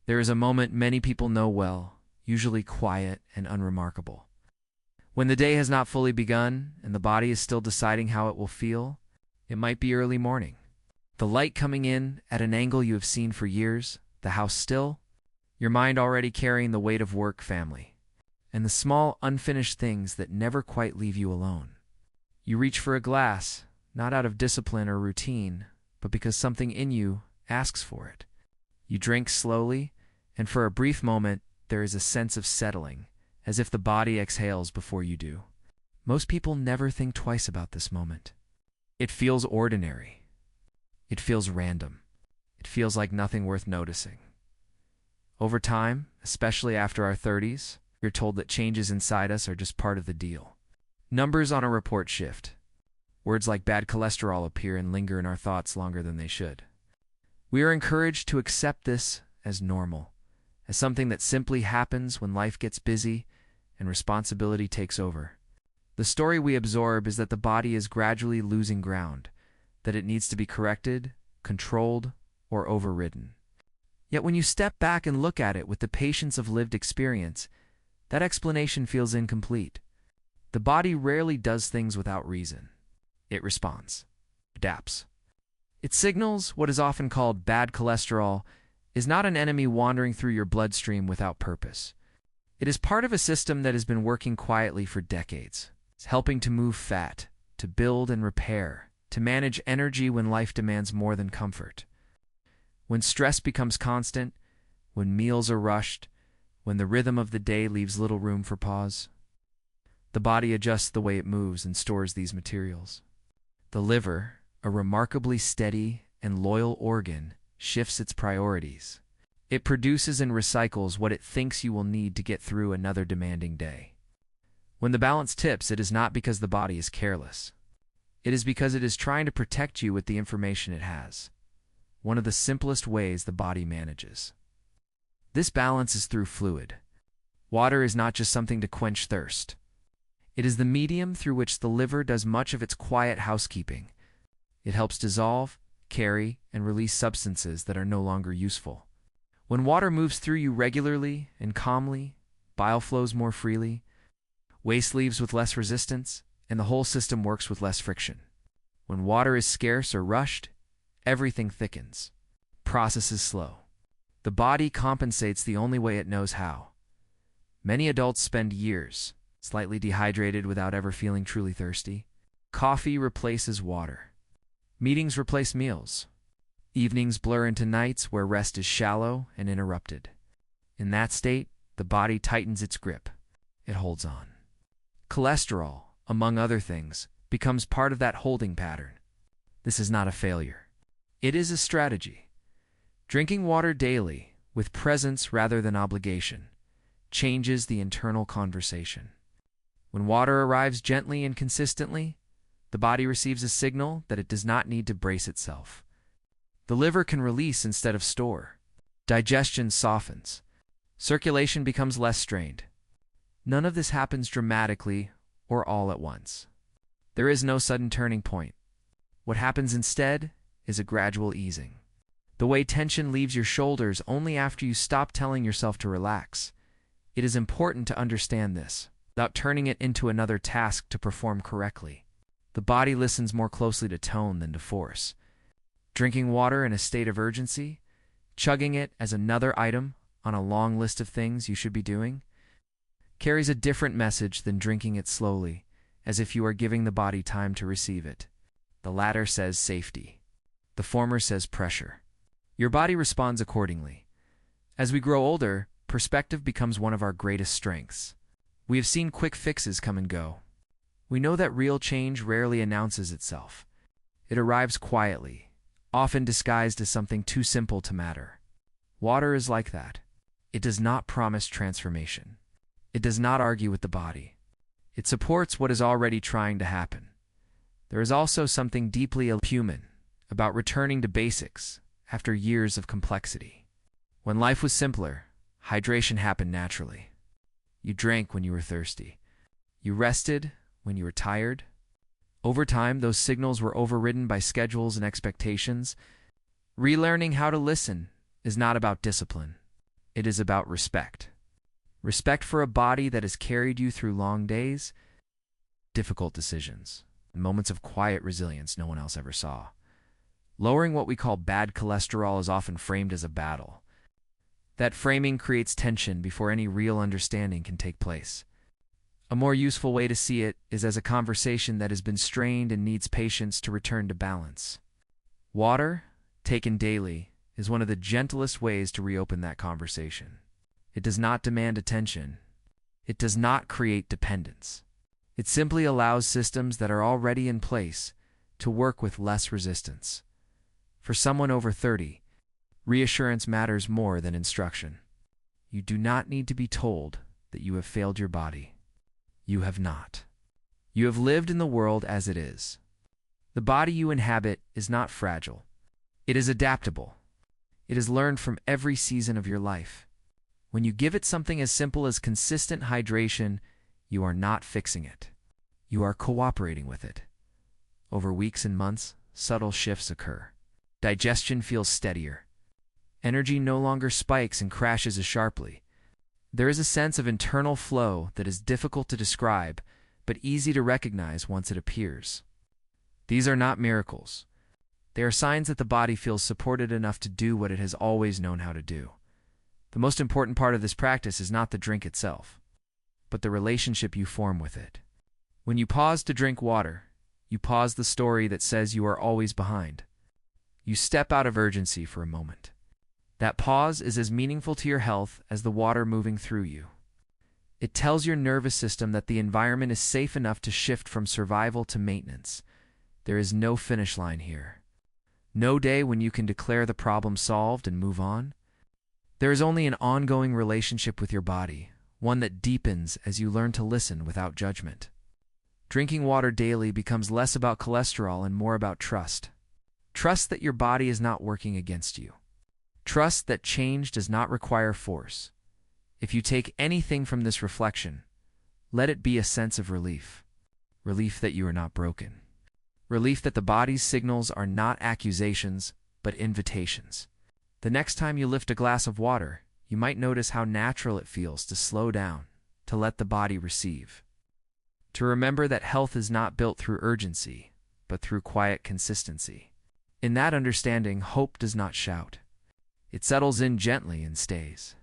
There is a moment many people know well, usually quiet and unremarkable. When the day has not fully begun and the body is still deciding how it will feel, it might be early morning. The light coming in at an angle you have seen for years, the house still, your mind already carrying the weight of work, family, and the small, unfinished things that never quite leave you alone. You reach for a glass, not out of discipline or routine, but because something in you asks for it. You drink slowly, and for a brief moment, there is a sense of settling, as if the body exhales before you do. Most people never think twice about this moment. It feels ordinary. It feels random. It feels like nothing worth noticing. Over time, especially after our 30s, you're told that changes inside us are just part of the deal. Numbers on a report shift. Words like bad cholesterol appear and linger in our thoughts longer than they should. We are encouraged to accept this as normal, as something that simply happens when life gets busy and responsibility takes over. The story we absorb is that the body is gradually losing ground, that it needs to be corrected, controlled, or overridden. Yet when you step back and look at it with the patience of lived experience, that explanation feels incomplete. The body rarely does things without reason. It responds, adapts. It signals what is often called bad cholesterol is not an enemy wandering through your bloodstream without purpose. It is part of a system that has been working quietly for decades. It's helping to move fat, to build and repair, to manage energy when life demands more than comfort. When stress becomes constant, when meals are rushed, when the rhythm of the day leaves little room for pause, the body adjusts the way it moves and stores these materials. The liver, a remarkably steady and loyal organ, shifts its priorities. It produces and recycles what it thinks you will need to get through another demanding day. When the balance tips, it is not because the body is careless. It is because it is trying to protect you with the information it has. One of the simplest ways the body manages. This balance is through fluid. Water is not just something to quench thirst. It is the medium through which the liver does much of its quiet housekeeping. It helps dissolve, carry, and release substances that are no longer useful. When water moves through you regularly and calmly, bile flows more freely, waste leaves with less resistance, and the whole system works with less friction. When water is scarce or rushed, everything thickens. Processes slow. The body compensates the only way it knows how. Many adults spend years slightly dehydrated without ever feeling truly thirsty. Coffee replaces water. Meetings replace meals. Evenings blur into nights where rest is shallow and interrupted. In that state, the body tightens its grip. It holds on. Cholesterol, among other things, becomes part of that holding pattern. This is not a failure. It is a strategy. Drinking water daily, with presence rather than obligation, changes the internal conversation. When water arrives gently and consistently, the body receives a signal that it does not need to brace itself. The liver can release instead of store. Digestion softens. Circulation becomes less strained. None of this happens dramatically or all at once. There is no sudden turning point. What happens instead is a gradual easing. The way tension leaves your shoulders only after you stop telling yourself to relax. It is important to understand this, without turning it into another task to perform correctly. The body listens more closely to tone than to force. Drinking water in a state of urgency, chugging it as another item on a long list of things you should be doing, carries a different message than drinking it slowly, as if you are giving the body time to receive it. The latter says safety. The former says pressure. Your body responds accordingly. As we grow older, perspective becomes one of our greatest strengths. We have seen quick fixes come and go. We know that real change rarely announces itself. It arrives quietly, often disguised as something too simple to matter. Water is like that. It does not promise transformation. It does not argue with the body. It supports what is already trying to happen. There is also something deeply human about returning to basics after years of complexity. When life was simpler, hydration happened naturally. You drank when you were thirsty. You rested when you were tired. Over time, those signals were overridden by schedules and expectations. Relearning how to listen is not about discipline. It is about respect. Respect for a body that has carried you through long days, difficult decisions, and moments of quiet resilience no one else ever saw. Lowering what we call bad cholesterol is often framed as a battle. That framing creates tension before any real understanding can take place. A more useful way to see it is as a conversation that has been strained and needs patience to return to balance. Water, taken daily, is one of the gentlest ways to reopen that conversation. It does not demand attention. It does not create dependence. It simply allows systems that are already in place to work with less resistance. For someone over 30, reassurance matters more than instruction. You do not need to be told that you have failed your body. You have not. You have lived in the world as it is. The body you inhabit is not fragile. It is adaptable. It has learned from every season of your life. When you give it something as simple as consistent hydration, you are not fixing it. You are cooperating with it. Over weeks and months, subtle shifts occur. Digestion feels steadier. Energy no longer spikes and crashes as sharply. There is a sense of internal flow that is difficult to describe, but easy to recognize once it appears. These are not miracles. They are signs that the body feels supported enough to do what it has always known how to do. The most important part of this practice is not the drink itself, but the relationship you form with it. When you pause to drink water, you pause the story that says you are always behind. You step out of urgency for a moment. That pause is as meaningful to your health as the water moving through you. It tells your nervous system that the environment is safe enough to shift from survival to maintenance. There is no finish line here. No day when you can declare the problem solved and move on. There is only an ongoing relationship with your body, one that deepens as you learn to listen without judgment. Drinking water daily becomes less about cholesterol and more about trust. Trust that your body is not working against you. Trust that change does not require force. If you take anything from this reflection, let it be a sense of relief. Relief that you are not broken. Relief that the body's signals are not accusations, but invitations. The next time you lift a glass of water, you might notice how natural it feels to slow down, to let the body receive. To remember that health is not built through urgency, but through quiet consistency. In that understanding, hope does not shout. It settles in gently and stays.